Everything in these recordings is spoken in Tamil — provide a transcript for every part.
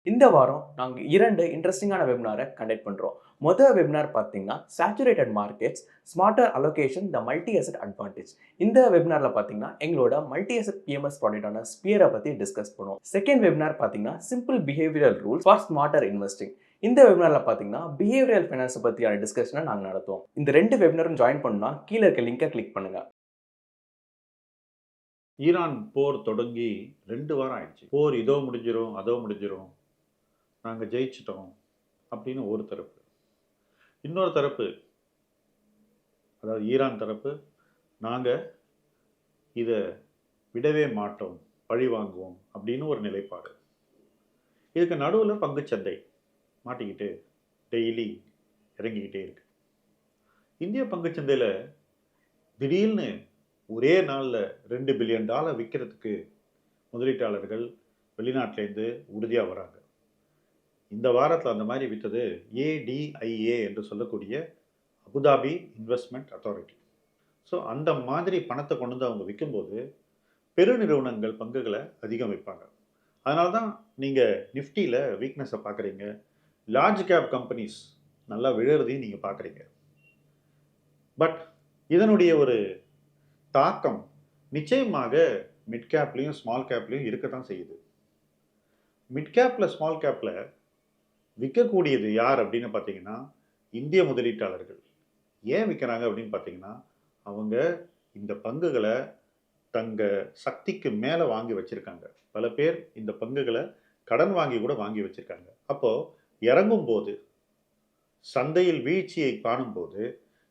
இந்த வாரம் நாங்க 2 இன்ட்ரஸ்டிங்கான வெபினார கண்டக்ட் பண்றோம். வெபினார் பார்த்தீங்கன்னா, saturated markets, smarter allocation, the multi asset advantage. இந்த வெபினார்ல பார்த்தீங்கன்னா, எங்களோட மல்டி அசெட் பிஎம்எஸ் ப்ராடக்ட்டான ஸ்பியர பத்தி டிஸ்கஸ் பண்ணுவோம். செகண்ட் வெபினார் பார்த்தீங்கன்னா, simple behavioural rules for smarter investing. இந்த வெபினார்ல பார்த்தீங்கன்னா, பிஹேவியரல் ஃபைனான்ஸ் பத்தியான டிஸ்கஷன நாங்க நடத்துவோம். இந்த 2 வெபினாரும் ஜாயின் பண்ணனும்னா, கீழ இருக்க லிங்க கிளிக் பண்ணுங்க. ஈரான் போர் தொடங்கி 2 வாரம் ஆயிடுச்சு. போர் இதோ முடிஞ்சிரும், அதோ முடிஞ்சிரும், நாங்கள் ஜெயிச்சிட்டோம் அப்படின்னு ஒரு தரப்பு. இன்னொரு தரப்பு, அதாவது ஈரான் தரப்பு, நாங்கள் இதை விடவே மாட்டோம், பழி வாங்குவோம் அப்படின்னு ஒரு நிலைப்பாடு. இதுக்கு நடுவில் பங்குச்சந்தை மாட்டிக்கிட்டு டெய்லி இறங்கிக்கிட்டே இருக்கு. இந்திய பங்குச்சந்தையில் திடீர்னு ஒரே நாளில் $2 பில்லியன் விற்கிறதுக்கு முதலீட்டாளர்கள் வெளிநாட்டிலேருந்து உறுதியாக வராங்க. இந்த வாரத்தில் அந்த மாதிரி விற்றது ADIA என்று சொல்லக்கூடிய அபுதாபி இன்வெஸ்ட்மெண்ட் அத்தாரிட்டி. ஸோ அந்த மாதிரி பணத்தை கொண்டு வந்து அவங்க விற்கும்போது பெருநிறுவனங்கள் பங்குகளை அதிகம் வைப்பாங்க. அதனால தான் நீங்கள் நிஃப்டியில் வீக்னஸை பார்க்குறீங்க, லார்ஜ் கேப் கம்பெனிஸ் நல்லா விழுறதையும் நீங்கள் பார்க்குறீங்க. பட் இதனுடைய ஒரு தாக்கம் நிச்சயமாக மிட் கேப்லேயும் ஸ்மால் கேப்லேயும் இருக்க தான் செய்யுது. மிட் கேப்பில் ஸ்மால் கேப்பில் விற்கக்கூடியது யார் அப்படின்னு பார்த்தீங்கன்னா, இந்திய முதலீட்டாளர்கள். ஏன் விற்கிறாங்க அப்படின்னு பார்த்தீங்கன்னா, அவங்க இந்த பங்குகளை தங்க சக்திக்கு மேலே வாங்கி வச்சுருக்காங்க. பல பேர் இந்த பங்குகளை கடன் வாங்கி கூட வாங்கி வச்சுருக்காங்க. அப்போது இறங்கும் போது, சந்தையில் வீழ்ச்சியை காணும்போது,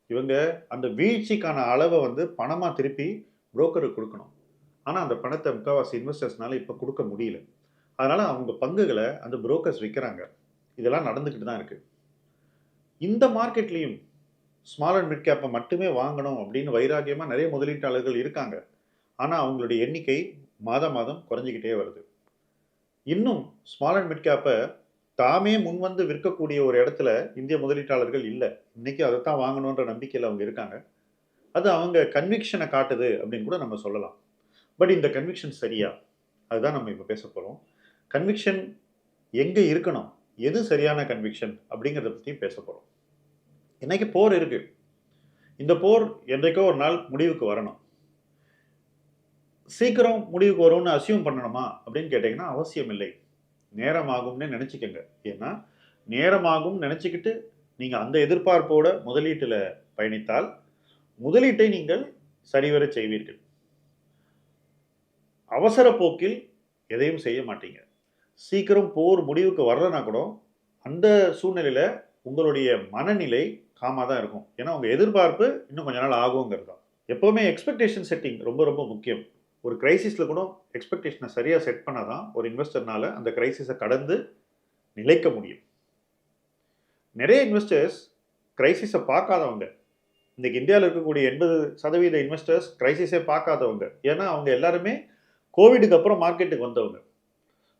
இவங்க அந்த வீழ்ச்சிக்கான அளவை வந்து பணமாக திருப்பி புரோக்கருக்கு கொடுக்கணும். ஆனால் அந்த பணத்தை முக்கால்வாசி இன்வெஸ்டர்ஸ்னால இப்போ கொடுக்க முடியல. அதனால் அவங்க பங்குகளை அந்த புரோக்கர்ஸ் விற்கிறாங்க. இதெல்லாம் நடந்துக்கிட்டு தான் இருக்குது. இந்த மார்க்கெட்லேயும் ஸ்மால் அண்ட் மிட் கேப்பை மட்டுமே வாங்கணும் அப்படின்னு வைராக்கியமாக நிறைய முதலீட்டாளர்கள் இருக்காங்க. ஆனால் அவங்களுடைய எண்ணிக்கை மாதம் குறைஞ்சிக்கிட்டே வருது. இன்னும் ஸ்மால் அண்ட் மிட் கேப்பை தாமே முன்வந்து விற்கக்கூடிய ஒரு இடத்துல இந்திய முதலீட்டாளர்கள் இல்லை. இன்னைக்கு அதைத்தான் வாங்கணுன்ற நம்பிக்கையில் அவங்க இருக்காங்க. அது அவங்க கன்விக்ஷனை காட்டுது அப்படின்னு கூட நம்ம சொல்லலாம். பட் இந்த கன்விக்ஷன் சரியா? அதுதான் நம்ம இப்போ பேச போகிறோம். கன்விக்ஷன் எங்கே இருக்கணும், எது சரியான கன்விக்ஷன் அப்படிங்கிறத பற்றியும் பேச போகிறோம். இன்னைக்கு போர் இருக்கு. இந்த போர் என்றைக்கோ ஒரு நாள் முடிவுக்கு வரணும். சீக்கிரம் முடிவுக்கு வரும்னு அசியூம் பண்ணணுமா அப்படின்னு கேட்டிங்கன்னா அவசியம் இல்லை. நேரமாகும்னு நினச்சிக்கங்க. ஏன்னா நேரமாகும் நினச்சிக்கிட்டு நீங்கள் அந்த எதிர்பார்ப்போட முதலீட்டில் பயணித்தால் முதலீட்டை நீங்கள் சரிவர செய்வீர்கள். அவசர போக்கில் எதையும் செய்ய மாட்டீங்க. சீக்கிரம் போர் முடிவுக்கு வரலனா கூட அந்த சூழ்நிலையில் உங்களுடைய மனநிலை காமாக தான் இருக்கும். ஏன்னா உங்கள் எதிர்பார்ப்பு இன்னும் கொஞ்ச நாள் ஆகுங்கிறது தான். எப்போவுமே எக்ஸ்பெக்டேஷன் செட்டிங் ரொம்ப ரொம்ப முக்கியம். ஒரு கிரைசிஸில் கூட எக்ஸ்பெக்டேஷனை சரியாக செட் பண்ணால் தான் ஒரு இன்வெஸ்டர்னால அந்த கிரைசிஸை கடந்து நிலைக்க முடியும். நிறைய இன்வெஸ்டர்ஸ் கிரைசிஸை பார்க்காதவங்க. இன்றைக்கி இந்தியாவில் இருக்கக்கூடிய 80% இன்வெஸ்டர்ஸ் கிரைசிஸே பார்க்காதவங்க. ஏன்னா அவங்க எல்லாருமே கோவிடுக்கு அப்புறம் மார்க்கெட்டுக்கு வந்தவங்க.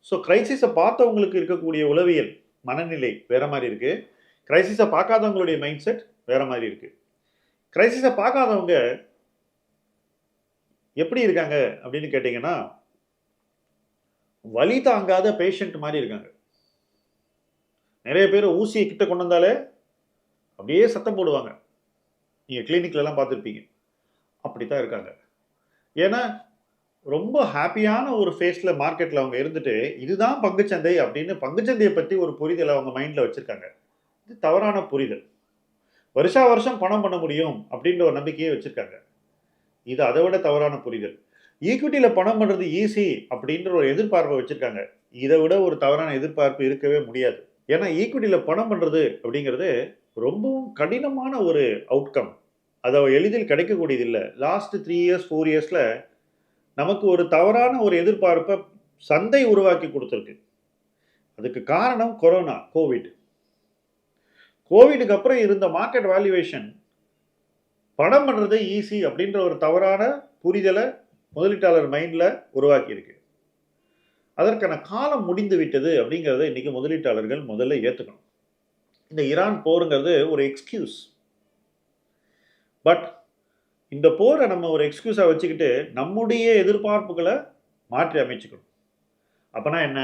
ஸோ கிரைசிஸை பார்த்தவங்களுக்கு இருக்கக்கூடிய உளவியல் மனநிலை வேறு மாதிரி இருக்குது. கிரைசிஸை பார்க்காதவங்களுடைய மைண்ட் செட் வேறு மாதிரி இருக்குது. கிரைசிஸை பார்க்காதவங்க எப்படி இருக்காங்க அப்படின்னு கேட்டிங்கன்னா, வலி தாங்காத பேஷண்ட் மாதிரி இருக்காங்க. நிறைய பேர் ஊசியை கிட்ட கொண்டு வந்தாலே அப்படியே சத்தம் போடுவாங்க. நீங்கள் கிளினிக்லலாம் பார்த்துருப்பீங்க. அப்படி தான் இருக்காங்க. ஏன்னா ரொம்ப ஹாப்பியான ஒரு ஃபேஸில் மார்க்கெட்டில் அவங்க இருந்துட்டு இதுதான் பங்குச்சந்தை அப்படின்னு பங்குச்சந்தையை பற்றி ஒரு புரிதலை அவங்க மைண்டில் வச்சுருக்காங்க. இது தவறான புரிதல். வருஷம் பணம் பண்ண முடியும் அப்படின்ற ஒரு நம்பிக்கையை வச்சுருக்காங்க. இது அதை விட தவறான புரிதல். ஈக்விட்டியில் பணம் பண்ணுறது ஈஸி அப்படின்ற ஒரு எதிர்பார்ப்பை வச்சுருக்காங்க. இதை விட ஒரு தவறான எதிர்பார்ப்பு இருக்கவே முடியாது. ஏன்னா ஈக்விட்டியில் பணம் பண்ணுறது அப்படிங்கிறது ரொம்பவும் கடினமான ஒரு அவுட்கம். அதை எளிதில் கிடைக்கக்கூடியது இல்லை. லாஸ்ட் 3 இயர்ஸ் 4 இயர்ஸில் நமக்கு ஒரு தவறான ஒரு எதிர்பார்ப்பை சந்தை உருவாக்கி கொடுத்துருக்கு. அதுக்கு காரணம் கொரோனா, கோவிடுக்கு அப்புறம் இருந்த மார்க்கெட் வேல்யூவேஷன் பணம் பண்ணுறது ஈஸி அப்படின்ற ஒரு தவறான புரிதலை முதலீட்டாளர் மைண்டில் உருவாக்கியிருக்கு. அதற்கான காலம் முடிந்து விட்டது அப்படிங்கிறத இன்றைக்கி முதலீட்டாளர்கள் முதல்ல ஏற்றுக்கணும். இந்த ஈரான் போருங்கிறது ஒரு எக்ஸ்கியூஸ். பட் இந்த போரை நம்ம ஒரு எக்ஸ்கியூஸாக வச்சுக்கிட்டு நம்முடைய எதிர்பார்ப்புகளை மாற்றி அமைச்சுக்கணும். அப்போனா என்ன?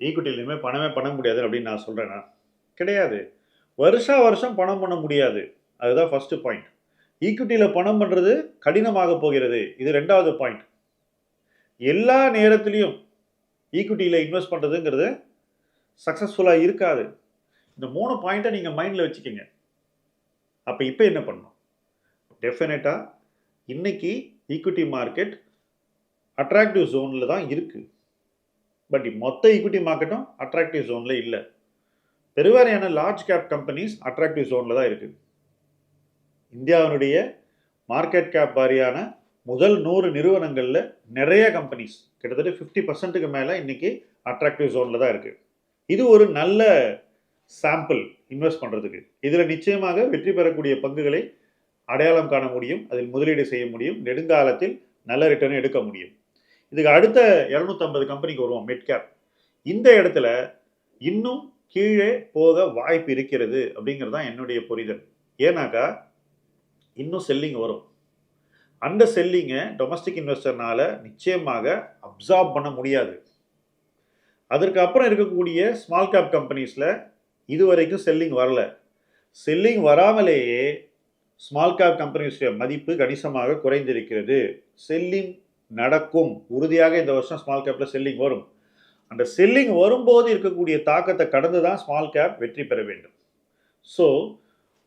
ஈக்விட்டியில் இனிமேல் பணமே பண்ண முடியாது அப்படின்னு நான் சொல்கிறேன்னா கிடையாது. வருஷம் பணம் பண்ண முடியாது. அதுதான் ஃபர்ஸ்ட் பாயிண்ட். ஈக்விட்டியில் பணம் பண்ணுறது கடினமாக போகிறது. இது 2வது பாயிண்ட். எல்லா நேரத்திலையும் ஈக்விட்டியில் இன்வெஸ்ட் பண்ணுறதுங்கிறது சக்ஸஸ்ஃபுல்லாக இருக்காது. இந்த 3 பாயிண்ட்டை நீங்கள் மைண்டில் வச்சுக்கோங்க. அப்போ இப்போ என்ன பண்ணணும்? டெஃபினட்டாக இன்னைக்கு ஈக்விட்டி மார்க்கெட் அட்ராக்டிவ் ஜோனில் தான் இருக்குது. பட் மொத்த ஈக்விட்டி மார்க்கெட்டும் அட்ராக்டிவ் ஜோனில் இல்லை. பெருவாரியான லார்ஜ் கேப் கம்பெனிஸ் அட்ராக்டிவ் ஜோனில் தான் இருக்குது. இந்தியாவினுடைய மார்க்கெட் கேப் வாரியான முதல் 100 நிறுவனங்களில் நிறைய கம்பெனிஸ் கிட்டத்தட்ட 50%க்கு மேலே இன்னைக்கு அட்ராக்டிவ் ஜோனில் தான் இருக்குது. இது ஒரு நல்ல சாம்பிள் இன்வெஸ்ட் பண்ணுறதுக்கு. இதில் நிச்சயமாக வெற்றி பெறக்கூடிய பங்குகளை அடையாளம் காண முடியும், அதில் முதலீடு செய்ய முடியும், நெடுங்காலத்தில் நல்ல ரிட்டர்ன் எடுக்க முடியும். இதுக்கு அடுத்த 250 கம்பெனிக்கு வருவோம், மிட் கேப். இந்த இடத்துல இன்னும் கீழே போக வாய்ப்பு இருக்கிறது அப்படிங்கிறது தான் என்னுடைய புரிதல். ஏன்னாக்கா இன்னும் செல்லிங் வரும். அந்த செல்லிங்கை டொமஸ்டிக் இன்வெஸ்டர்னால நிச்சயமாக அப்சார்ப் பண்ண முடியாது. அதற்கு அப்புறம் இருக்கக்கூடிய ஸ்மால் கேப் கம்பெனிஸில் இதுவரைக்கும் செல்லிங் வரல. செல்லிங் வராமலேயே ஸ்மால் கேப் கம்பெனிஸுடைய மதிப்பு கணிசமாக குறைந்திருக்கிறது. செல்லிங் நடக்கும். உறுதியாக இந்த வருஷம் ஸ்மால் கேப்பில் செல்லிங் வரும். அந்த செல்லிங் வரும்போது இருக்கக்கூடிய தாக்கத்தை கடந்து தான் ஸ்மால் கேப் வெற்றி பெற வேண்டும். ஸோ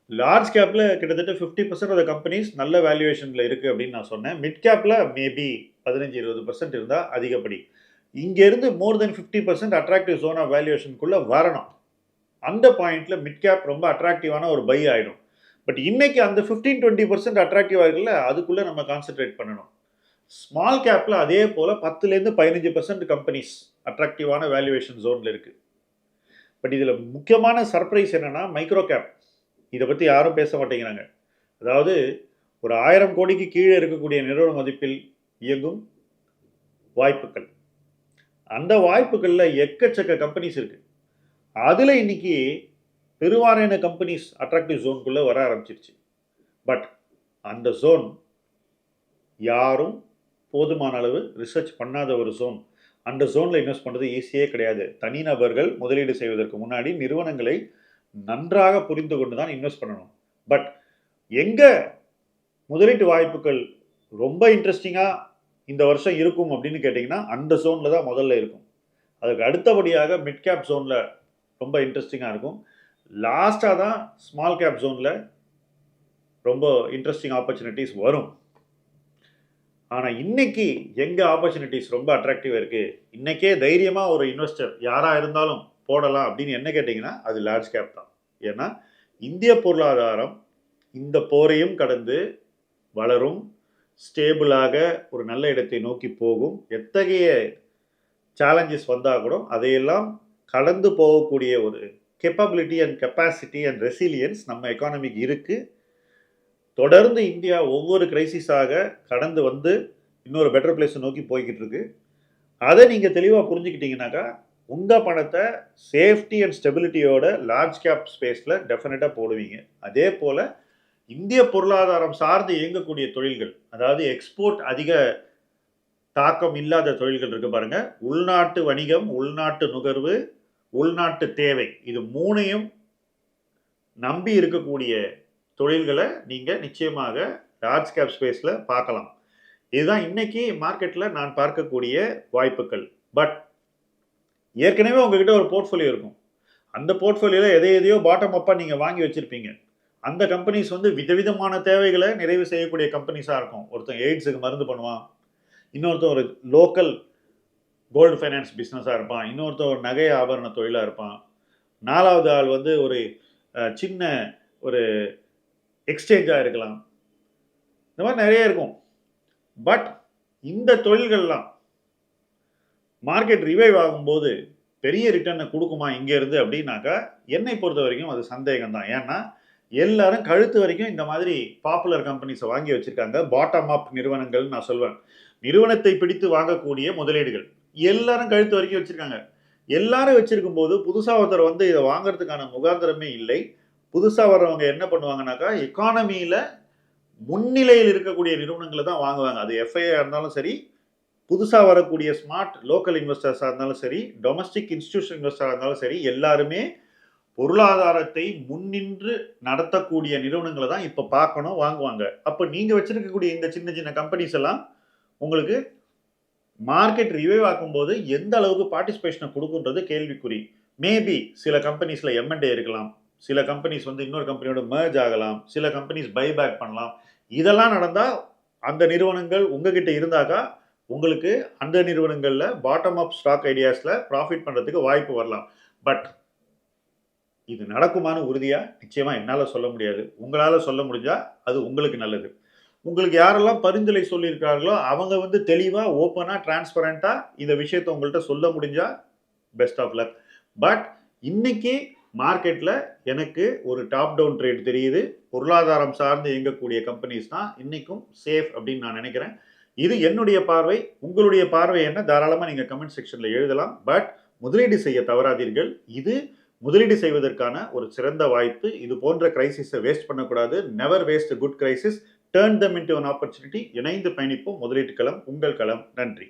லார்ஜ் கேப்பில் கிட்டத்தட்ட 50% ஆஃப் த கம்பெனிஸ் நல்ல வேல்யூவேஷனில் இருக்குது அப்படின்னு நான் சொன்னேன். மிட் கேப்பில் மேபி 15-20% இருந்தால் அதிகப்படி. இங்கேருந்து மோர் தென் 50% அட்ராக்டிவ் ஜோன் ஆஃப் வேல்யூவேஷனுக்குள்ளே வரணும். அந்த பாயிண்டில் மிட் கேப் ரொம்ப அட்ராக்டிவான ஒரு பை ஆகிடும். பட் இன்னைக்கு அந்த 15-20% அட்ராக்டிவாக இருக்குல்ல, அதுக்குள்ளே நம்ம கான்சென்ட்ரேட் பண்ணணும். ஸ்மால் கேப்பில் அதே போல் 10-15% கம்பெனிஸ் அட்ராக்டிவான வேல்யூவேஷன் ஜோனில் இருக்குது. பட் இதில் முக்கியமான சர்ப்ரைஸ் என்னென்னா மைக்ரோ கேப். இதை பற்றி யாரும் பேச மாட்டேங்கிறாங்க. அதாவது ஒரு 1000 கோடிக்கு கீழே இருக்கக்கூடிய நிறுவன மதிப்பில் இயங்கும் வாய்ப்புகள். அந்த வாய்ப்புகளில் எக்கச்சக்க கம்பெனிஸ் இருக்குது. அதில் இன்னைக்கு பெருவாரியான கம்பெனிஸ் அட்ராக்டிவ் ஜோனுக்குள்ளே வர ஆரம்பிச்சிருச்சு. பட் அந்த ஜோன் யாரும் போதுமான அளவு ரிசர்ச் பண்ணாத ஒரு ஜோன். அந்த ஜோனில் இன்வெஸ்ட் பண்ணுறது ஈஸியே கிடையாது. தனிநபர்கள் முதலீடு செய்வதற்கு முன்னாடி நிறுவனங்களை நன்றாக புரிந்து கொண்டு தான் இன்வெஸ்ட் பண்ணணும். பட் எங்கே முதலீட்டு வாய்ப்புகள் ரொம்ப இன்ட்ரெஸ்டிங்காக இந்த வருஷம் இருக்கும் அப்படின்னு கேட்டிங்கன்னா அந்த ஜோனில் தான் முதல்ல இருக்கும். அதுக்கு அடுத்தபடியாக மிட் கேப் ஜோனில் ரொம்ப இன்ட்ரெஸ்டிங்காக இருக்கும். லாஸ்ட்டாக தான் ஸ்மால் கேப் ஜோனில் ரொம்ப இன்ட்ரெஸ்டிங் ஆப்பர்ச்சுனிட்டிஸ் வரும். ஆனால் இன்னைக்கு எங்கே ஆப்பர்ச்சுனிட்டிஸ் ரொம்ப அட்ராக்டிவாக இருக்குது, இன்றைக்கே தைரியமாக ஒரு இன்வெஸ்டர் யாராக இருந்தாலும் போடலாம் அப்படின்னு என்ன கேட்டிங்கன்னா அது லார்ஜ் கேப் தான். ஏன்னா இந்திய பொருளாதாரம் இந்த போரையும் கடந்து வளரும், ஸ்டேபிளாக ஒரு நல்ல இடத்தை நோக்கி போகும். எத்தகைய சேலஞ்சஸ் வந்தால் கூட அதையெல்லாம் கடந்து போகக்கூடிய ஒரு capability and capacity and resilience நம்ம எக்கானமிக்கு இருக்குது. தொடர்ந்து இந்தியா ஒவ்வொரு கிரைசிஸாக கடந்து வந்து இன்னொரு பெட்டர் பிளேஸை நோக்கி போய்கிட்டு இருக்கு. அதை நீங்கள் தெளிவாக புரிஞ்சுக்கிட்டீங்கன்னாக்கா உங்கள் பணத்தை சேஃப்டி அண்ட் ஸ்டெபிலிட்டியோட லார்ஜ் கேப் ஸ்பேஸில் டெஃபினட்டாக போடுவீங்க. அதே போல் இந்திய பொருளாதாரம் சார்ந்து இயங்கக்கூடிய தொழில்கள், அதாவது எக்ஸ்போர்ட் அதிக தாக்கம் இல்லாத தொழில்கள் இருக்குது பாருங்கள். உள்நாட்டு வணிகம், உள்நாட்டு நுகர்வு, உள்நாட்டு தேவை, இது 3ஐயும் நம்பி இருக்கக்கூடிய தொழில்களை நீங்கள் நிச்சயமாக லார்ஜ் கேப் ஸ்பேஸில் பார்க்கலாம். இதுதான் இன்னைக்கு மார்க்கெட்டில் நான் பார்க்கக்கூடிய வாய்ப்புகள். பட் ஏற்கனவே உங்ககிட்ட ஒரு போர்ட்ஃபோலியோ இருக்கும். அந்த போர்ட்ஃபோலியோவில் எதையோ பாட்டம் அப்பாக நீங்கள் வாங்கி வச்சுருப்பீங்க. அந்த கம்பெனிஸ் வந்து விதவிதமான தேவைகளை நிறைவு செய்யக்கூடிய கம்பெனிஸாக இருக்கும். ஒருத்தன் எய்ட்ஸுக்கு மருந்து பண்ணுவான், இன்னொருத்தன் ஒரு லோக்கல் கோல்டு ஃபைனான்ஸ் பிஸ்னஸாக இருப்பான், இன்னொருத்தன் ஒரு நகை ஆபரண தொழிலாக இருப்பான், 4வது ஆள் வந்து ஒரு சின்ன ஒரு எக்ஸ்சேஞ்சாக இருக்கலாம். இந்த மாதிரி நிறைய இருக்கும். பட் இந்த தொழில்கள்லாம் மார்க்கெட் ரிவைவ் ஆகும்போது பெரிய ரிட்டர்னை கொடுக்குமா இங்கேருந்து அப்படின்னாக்கா என்னை பொறுத்த வரைக்கும் அது சந்தேகம் தான். ஏன்னா எல்லாரும் கழுத்து வரைக்கும் இந்த மாதிரி பாப்புலர் கம்பெனிஸை வாங்கி வச்சுருக்காங்க. பாட்டம் அப் நிறுவனங்கள் நான் சொல்வேன். நிறுவனத்தை பிடித்து வாங்கக்கூடிய முதலீடுகள் எல்லாரும் கழுத்து வரைக்கும் வச்சுருக்காங்க. எல்லாரும் வச்சுருக்கும் போது புதுசாக ஒருத்தர் வந்து இதை வாங்கிறதுக்கான முகாந்திரமே இல்லை. புதுசாக வர்றவங்க என்ன பண்ணுவாங்கனாக்கா எக்கானமியில் முன்னிலையில் இருக்கக்கூடிய நிறுவனங்களை தான் வாங்குவாங்க. அது எஃப்ஐஆ இருந்தாலும் சரி, புதுசாக வரக்கூடிய ஸ்மார்ட் லோக்கல் இன்வெஸ்டர்ஸாக இருந்தாலும் சரி, டொமஸ்டிக் இன்ஸ்டிடியூஷன் இன்வெஸ்டராக இருந்தாலும் சரி, எல்லாருமே பொருளாதாரத்தை முன்னின்று நடத்தக்கூடிய நிறுவனங்களை தான் இப்போ பார்க்கணும், வாங்குவாங்க. அப்போ நீங்கள் வச்சிருக்கக்கூடிய இந்த சின்ன சின்ன கம்பெனிஸ் எல்லாம் உங்களுக்கு மார்க்கெட் ரிவைவ் ஆக்கும்போது எந்த அளவுக்கு பார்ட்டிசிபேஷனை கொடுக்குன்றது கேள்விக்குறி. மேபி சில கம்பெனிஸில் M&A இருக்கலாம், சில கம்பெனிஸ் வந்து இன்னொரு கம்பெனியோட merge ஆகலாம், சில கம்பெனிஸ் பைபேக் பண்ணலாம். இதெல்லாம் நடந்தால் அந்த நிறுவனங்கள் உங்ககிட்ட இருந்தாக்கா உங்களுக்கு அந்த நிறுவனங்களில் பாட்டம் அப் ஸ்டாக் ஐடியாஸில் ப்ராஃபிட் பண்ணுறதுக்கு வாய்ப்பு வரலாம். பட் இது நடக்குமான்னு உறுதியாக நிச்சயமாக என்னால் சொல்ல முடியாது. உங்களால் சொல்ல முடிஞ்சால் அது உங்களுக்கு நல்லது. உங்களுக்கு யாரெல்லாம் பரிந்துரை சொல்லியிருக்காங்களோ அவங்க வந்து தெளிவாக ஓப்பனாக டிரான்ஸ்பரண்ட்டாக இந்த விஷயத்தை உங்கள்கிட்ட சொல்ல முடிஞ்சால் பெஸ்ட் ஆஃப் லக். பட் இன்னைக்கு மார்க்கெட்டில் எனக்கு ஒரு டாப் டவுன் ட்ரேட் தெரியுது. பொருளாதாரம் சார்ந்து இயங்கக்கூடிய கம்பெனிஸ் தான் இன்றைக்கும் சேஃப் அப்படின்னு நான் நினைக்கிறேன். இது என்னுடைய பார்வை. உங்களுடைய பார்வை என்ன தாராளமாக நீங்கள் கமெண்ட் செக்ஷனில் எழுதலாம். பட் முதலீடு செய்ய தவறாதீர்கள். இது முதலீடு செய்வதற்கான ஒரு சிறந்த வாய்ப்பு. இது போன்ற கிரைசிஸை வேஸ்ட் பண்ணக்கூடாது. Never waste good crisis. Turn them into an opportunity. இணைந்து பயணிப்போம். முதலீட்டு களம் உங்கள் களம். நன்றி.